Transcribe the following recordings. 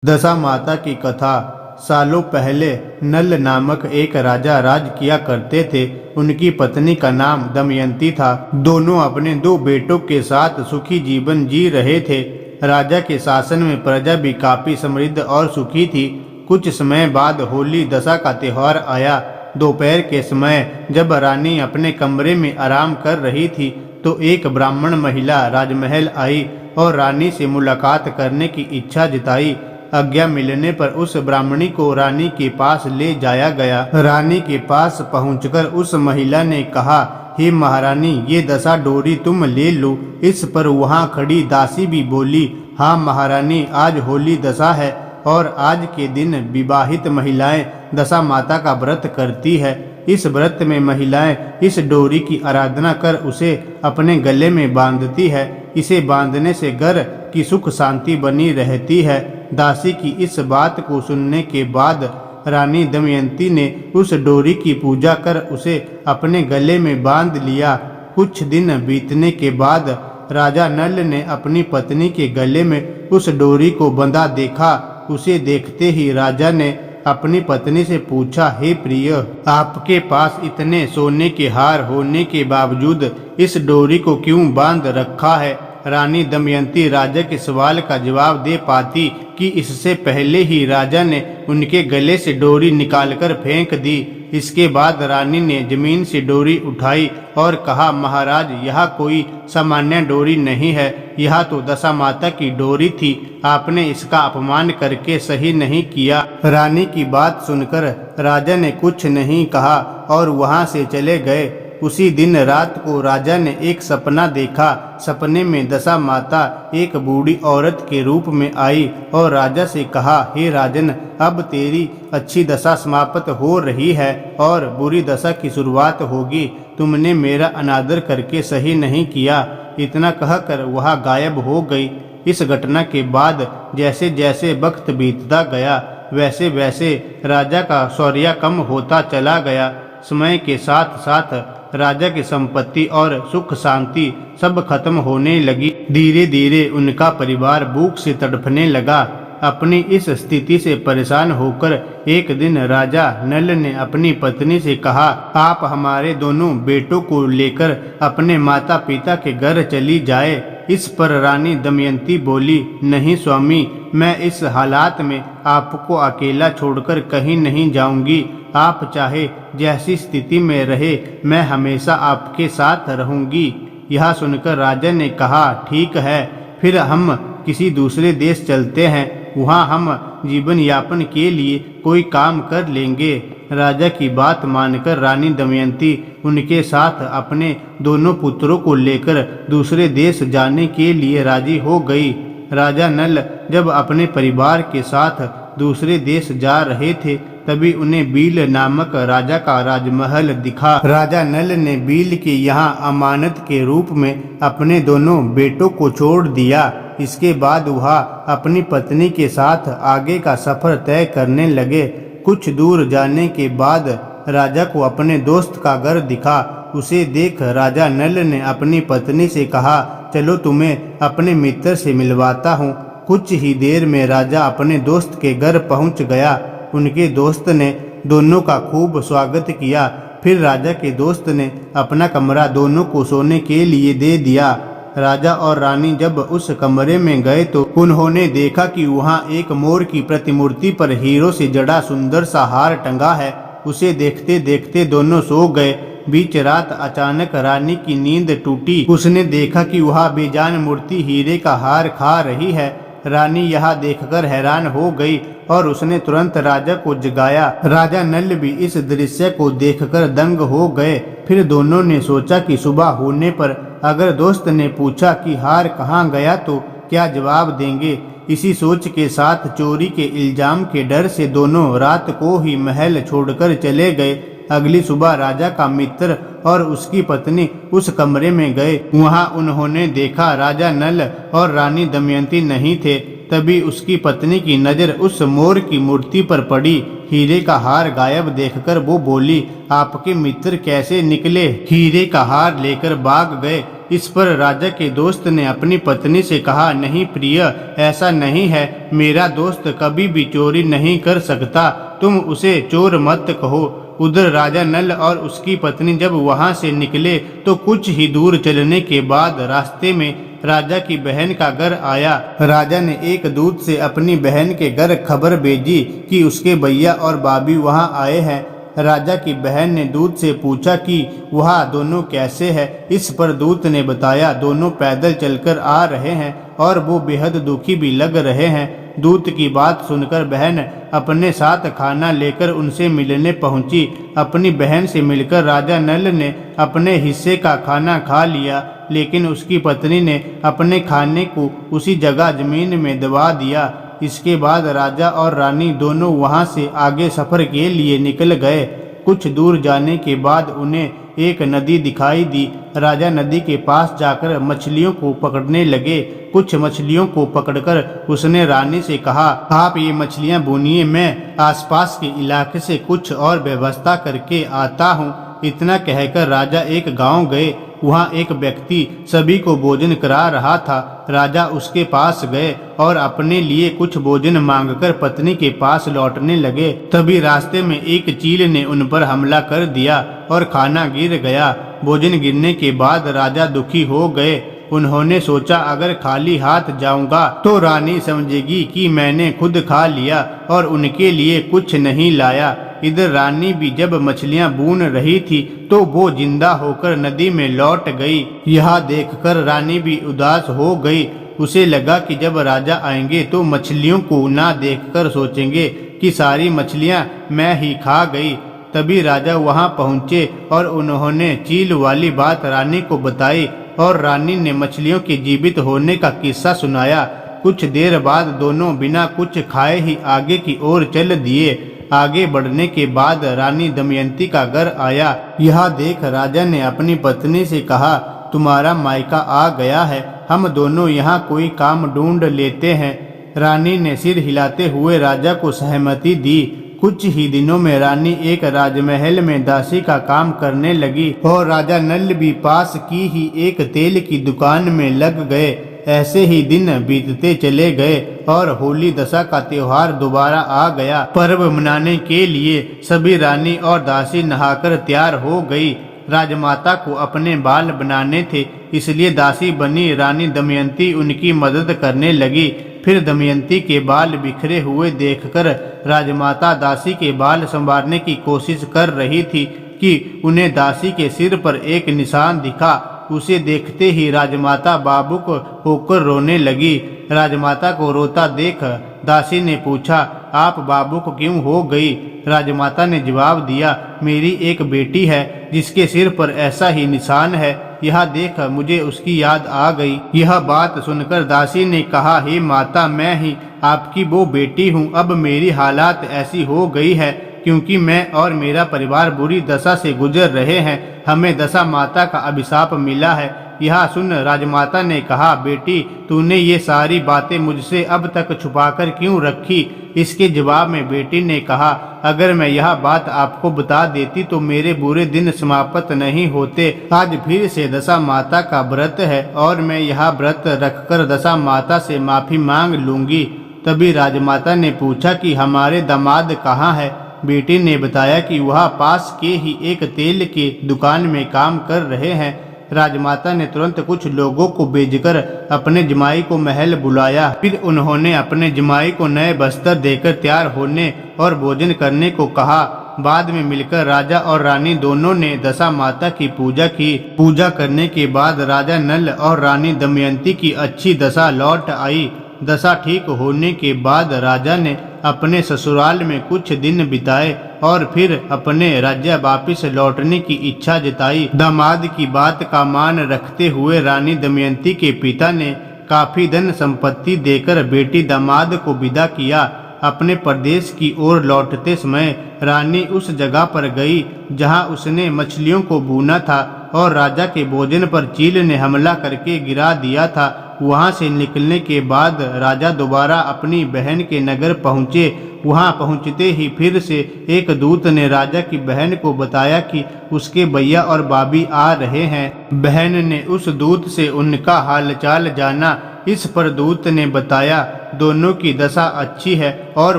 दशा माता की कथा। सालों पहले नल नामक एक राजा राज किया करते थे। उनकी पत्नी का नाम दमयंती था। दोनों अपने दो बेटों के साथ सुखी जीवन जी रहे थे। राजा के शासन में प्रजा भी काफी समृद्ध और सुखी थी। कुछ समय बाद होली दशा का त्योहार आया। दोपहर के समय जब रानी अपने कमरे में आराम कर रही थी तो एक ब्राह्मण महिला राजमहल आई और रानी से मुलाकात करने की इच्छा जताई। आज्ञा मिलने पर उस ब्राह्मणी को रानी के पास ले जाया गया। रानी के पास पहुंचकर उस महिला ने कहा, हे महारानी, ये दशा डोरी तुम ले लो। इस पर वहां खड़ी दासी भी बोली, हाँ महारानी, आज होली दशा है और आज के दिन विवाहित महिलाएं दशा माता का व्रत करती है। इस व्रत में महिलाएं इस डोरी की आराधना कर उसे अपने गले में बांधती है। इसे बांधने से घर की सुख शांति बनी रहती है। दासी की इस बात को सुनने के बाद रानी दमयंती ने उस डोरी की पूजा कर उसे अपने गले में बांध लिया। कुछ दिन बीतने के बाद राजा नल ने अपनी पत्नी के गले में उस डोरी को बंधा देखा। उसे देखते ही राजा ने अपनी पत्नी से पूछा, हे प्रिय, आपके पास इतने सोने के हार होने के बावजूद इस डोरी को क्यों बांध रखा है? रानी दमयंती राजा के सवाल का जवाब दे पाती कि इससे पहले ही राजा ने उनके गले से डोरी निकालकर फेंक दी। इसके बाद रानी ने जमीन से डोरी उठाई और कहा, महाराज, यह कोई सामान्य डोरी नहीं है, यह तो दशा माता की डोरी थी। आपने इसका अपमान करके सही नहीं किया। रानी की बात सुनकर राजा ने कुछ नहीं कहा और वहां से चले गए। उसी दिन रात को राजा ने एक सपना देखा। सपने में दशा माता एक बूढ़ी औरत के रूप में आई और राजा से कहा, हे राजन, अब तेरी अच्छी दशा समाप्त हो रही है और बुरी दशा की शुरुआत होगी। तुमने मेरा अनादर करके सही नहीं किया। इतना कहकर वह गायब हो गई। इस घटना के बाद जैसे जैसे वक्त बीतता गया वैसे वैसे राजा का शौर्य कम होता चला गया। समय के साथ साथ राजा की संपत्ति और सुख शांति सब खत्म होने लगी। धीरे धीरे उनका परिवार भूख से तड़पने लगा। अपनी इस स्थिति से परेशान होकर एक दिन राजा नल ने अपनी पत्नी से कहा, आप हमारे दोनों बेटों को लेकर अपने माता पिता के घर चली जाए। इस पर रानी दमयंती बोली, नहीं स्वामी, मैं इस हालात में आपको अकेला छोड़कर कहीं नहीं जाऊंगी। आप चाहे जैसी स्थिति में रहे, मैं हमेशा आपके साथ रहूंगी। यह सुनकर राजा ने कहा, ठीक है, फिर हम किसी दूसरे देश चलते हैं, वहाँ हम जीवन यापन के लिए कोई काम कर लेंगे। राजा की बात मानकर रानी दमयंती उनके साथ अपने दोनों पुत्रों को लेकर दूसरे देश जाने के लिए राजी हो गई। राजा नल जब अपने परिवार के साथ दूसरे देश जा रहे थे तभी उन्हें बील नामक राजा का राजमहल दिखा। राजा नल ने बील के यहाँ अमानत के रूप में अपने दोनों बेटों को छोड़ दिया। इसके बाद वह अपनी पत्नी के साथ आगे का सफर तय करने लगे। कुछ दूर जाने के बाद राजा को अपने दोस्त का घर दिखा। उसे देख राजा नल ने अपनी पत्नी से कहा, चलो तुम्हें अपने मित्र से मिलवाता हूँ। कुछ ही देर में राजा अपने दोस्त के घर पहुँच गया। उनके दोस्त ने दोनों का खूब स्वागत किया। फिर राजा के दोस्त ने अपना कमरा दोनों को सोने के लिए दे दिया। राजा और रानी जब उस कमरे में गए तो उन्होंने देखा कि वहाँ एक मोर की प्रतिमूर्ति पर हीरो से जड़ा सुंदर सा हार टंगा है। उसे देखते देखते दोनों सो गए। बीच रात अचानक रानी की नींद टूटी। उसने देखा कि वह बेजान मूर्ति हीरे का हार खा रही है। रानी यह देखकर हैरान हो गई और उसने तुरंत राजा को जगाया। राजा नल भी इस दृश्य को देखकर दंग हो गए। फिर दोनों ने सोचा कि सुबह होने पर अगर दोस्त ने पूछा कि हार कहाँ गया तो क्या जवाब देंगे। इसी सोच के साथ चोरी के इल्जाम के डर से दोनों रात को ही महल छोड़कर चले गए। अगली सुबह राजा का मित्र और उसकी पत्नी उस कमरे में गए। वहां उन्होंने देखा राजा नल और रानी दमयंती नहीं थे। तभी उसकी पत्नी की नजर उस मोर की मूर्ति पर पड़ी। हीरे का हार गायब देखकर वो बोली, आपके मित्र कैसे निकले? हीरे का हार लेकर भाग गए। इस पर राजा के दोस्त ने अपनी पत्नी से कहा, नहीं प्रिय, ऐसा नहीं है। मेरा दोस्त कभी भी चोरी नहीं कर सकता, तुम उसे चोर मत कहो। उधर राजा नल और उसकी पत्नी जब वहां से निकले तो कुछ ही दूर चलने के बाद रास्ते में राजा की बहन का घर आया। राजा ने एक दूत से अपनी बहन के घर खबर भेजी कि उसके भैया और भाभी वहां आए हैं। राजा की बहन ने दूत से पूछा कि वह दोनों कैसे हैं। इस पर दूत ने बताया, दोनों पैदल चलकर आ रहे हैं और वो बेहद दुखी भी लग रहे हैं। दूत की बात सुनकर बहन अपने साथ खाना लेकर उनसे मिलने पहुंची। अपनी बहन से मिलकर राजा नल ने अपने हिस्से का खाना खा लिया, लेकिन उसकी पत्नी ने अपने खाने को उसी जगह जमीन में दबा दिया। इसके बाद राजा और रानी दोनों वहां से आगे सफर के लिए निकल गए। कुछ दूर जाने के बाद उन्हें एक नदी दिखाई दी। राजा नदी के पास जाकर मछलियों को पकड़ने लगे। कुछ मछलियों को पकड़कर उसने रानी से कहा, आप ये मछलियां भूनिए, मैं आसपास के इलाके से कुछ और व्यवस्था करके आता हूँ। इतना कहकर राजा एक गांव गए। वहाँ एक व्यक्ति सभी को भोजन करा रहा था। राजा उसके पास गए और अपने लिए कुछ भोजन मांगकर पत्नी के पास लौटने लगे। तभी रास्ते में एक चील ने उन पर हमला कर दिया और खाना गिर गया। भोजन गिरने के बाद राजा दुखी हो गए। उन्होंने सोचा, अगर खाली हाथ जाऊंगा तो रानी समझेगी कि मैंने खुद खा लिया और उनके लिए कुछ नहीं लाया। इधर रानी भी जब मछलियां भून रही थी तो वो जिंदा होकर नदी में लौट गई। यह देखकर रानी भी उदास हो गई। उसे लगा कि जब राजा आएंगे तो मछलियों को ना देखकर सोचेंगे कि सारी मछलियां मैं ही खा गई। तभी राजा वहां पहुंचे और उन्होंने चील वाली बात रानी को बताई और रानी ने मछलियों के जीवित होने का किस्सा सुनाया। कुछ देर बाद दोनों बिना कुछ खाए ही आगे की ओर चल दिए। आगे बढ़ने के बाद रानी दमयंती का घर आया। यह देख राजा ने अपनी पत्नी से कहा, तुम्हारा मायका आ गया है, हम दोनों यहाँ कोई काम ढूंढ लेते हैं। रानी ने सिर हिलाते हुए राजा को सहमति दी। कुछ ही दिनों में रानी एक राजमहल में दासी का काम करने लगी और राजा नल भी पास की ही एक तेल की दुकान में लग गए। ऐसे ही दिन बीतते चले गए और होली दशा का त्योहार दोबारा आ गया। पर्व मनाने के लिए सभी रानी और दासी नहाकर तैयार हो गई। राजमाता को अपने बाल बनाने थे, इसलिए दासी बनी रानी दमयंती उनकी मदद करने लगी। फिर दमयंती के बाल बिखरे हुए देखकर राजमाता दासी के बाल संवारने की कोशिश कर रही थी कि उन्हें दासी के सिर पर एक निशान दिखा। उसे देखते ही राजमाता बाबुक होकर रोने लगी। राजमाता को रोता देख दासी ने पूछा, आप बाबुक क्यों हो गई? राजमाता ने जवाब दिया, मेरी एक बेटी है जिसके सिर पर ऐसा ही निशान है। यह देख मुझे उसकी याद आ गई। यह बात सुनकर दासी ने कहा, हे माता, मैं ही आपकी वो बेटी हूँ। अब मेरी हालात ऐसी हो गई है क्योंकि मैं और मेरा परिवार बुरी दशा से गुजर रहे हैं। हमें दशा माता का अभिशाप मिला है। यह सुन राजमाता ने कहा, बेटी, तूने ये सारी बातें मुझसे अब तक छुपाकर क्यों रखी? इसके जवाब में बेटी ने कहा, अगर मैं यह बात आपको बता देती तो मेरे बुरे दिन समाप्त नहीं होते। आज फिर से दशा माता का व्रत है और मैं यह व्रत रखकर दशा माता से माफी मांग लूंगी। तभी राजमाता ने पूछा कि हमारे दामाद कहाँ है? बेटी ने बताया कि वह पास के ही एक तेल के दुकान में काम कर रहे हैं। राजमाता ने तुरंत कुछ लोगों को भेजकर अपने जमाई को महल बुलाया। फिर उन्होंने अपने जमाई को नए बस्तर देकर तैयार होने और भोजन करने को कहा। बाद में मिलकर राजा और रानी दोनों ने दशा माता की पूजा की। पूजा करने के बाद राजा नल और रानी दमयंती की अच्छी दशा लौट आई। दशा ठीक होने के बाद राजा ने अपने ससुराल में कुछ दिन बिताए और फिर अपने राज्य वापिस लौटने की इच्छा जताई। दामाद की बात का मान रखते हुए रानी दमयंती के पिता ने काफी धन संपत्ति देकर बेटी दामाद को विदा किया। अपने प्रदेश की ओर लौटते समय रानी उस जगह पर गई जहां उसने मछलियों को भूना था और राजा के भोजन पर चील ने हमला करके गिरा दिया था। वहां से निकलने के बाद राजा दोबारा अपनी बहन के नगर पहुंचे। वहां पहुंचते ही फिर से एक दूत ने राजा की बहन को बताया कि उसके भैया और भाभी आ रहे हैं। बहन ने उस दूत से उनका हालचाल जाना। इस पर दूत ने बताया दोनों की दशा अच्छी है और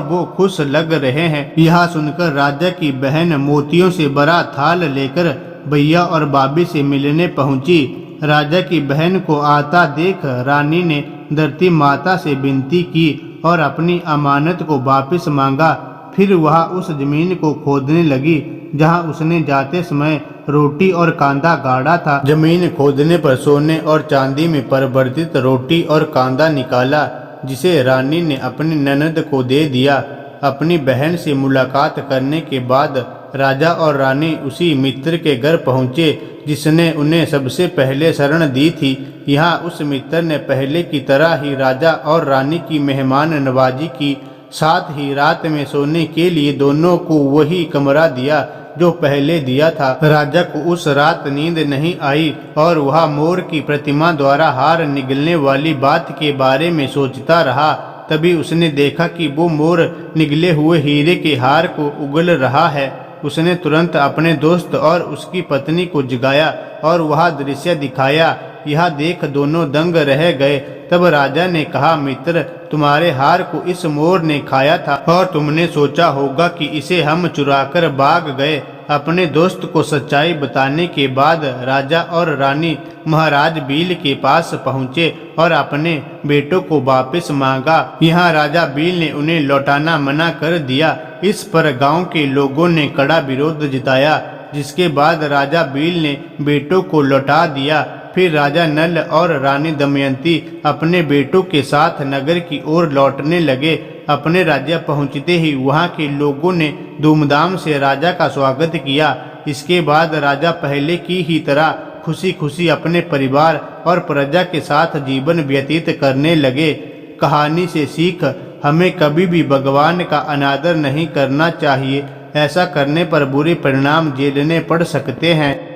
वो खुश लग रहे हैं। यह सुनकर राजा की बहन मोतियों से भरा थाल लेकर भैया और भाभी से मिलने पहुंची। राजा की बहन को आता देख रानी ने धरती माता से विनती की और अपनी अमानत को वापस मांगा। फिर वह उस जमीन को खोदने लगी जहां उसने जाते समय रोटी और कांदा गाड़ा था। जमीन खोदने पर सोने और चांदी में परिवर्तित रोटी और कांदा निकाला, जिसे रानी ने अपनी ननद को दे दिया। अपनी बहन से मुलाकात करने के बाद राजा और रानी उसी मित्र के घर पहुंचे जिसने उन्हें सबसे पहले शरण दी थी। यहाँ उस मित्र ने पहले की तरह ही राजा और रानी की मेहमान नवाजी की। साथ ही रात में सोने के लिए दोनों को वही कमरा दिया जो पहले दिया था। राजा को उस रात नींद नहीं आई और वह मोर की प्रतिमा द्वारा हार निगलने वाली बात के बारे में सोचता रहा। तभी उसने देखा कि वो मोर निगले हुए हीरे के हार को उगल रहा है। उसने तुरंत अपने दोस्त और उसकी पत्नी को जगाया और वह दृश्य दिखाया। यह देख दोनों दंग रह गए। तब राजा ने कहा, मित्र, तुम्हारे हार को इस मोर ने खाया था और तुमने सोचा होगा कि इसे हम चुराकर भाग गए। अपने दोस्त को सच्चाई बताने के बाद राजा और रानी महाराज बील के पास पहुँचे और अपने बेटों को वापस मांगा। यहाँ राजा बील ने उन्हें लौटाना मना कर दिया। इस पर गांव के लोगों ने कड़ा विरोध जताया, जिसके बाद राजा बील ने बेटों को लौटा दिया। फिर राजा नल और रानी दमयंती अपने बेटों के साथ नगर की ओर लौटने लगे। अपने राज्य पहुंचते ही वहां के लोगों ने धूमधाम से राजा का स्वागत किया। इसके बाद राजा पहले की ही तरह खुशी खुशी अपने परिवार और प्रजा के साथ जीवन व्यतीत करने लगे। कहानी से सीख, हमें कभी भी भगवान का अनादर नहीं करना चाहिए। ऐसा करने पर बुरे परिणाम झेलने पड़ सकते हैं।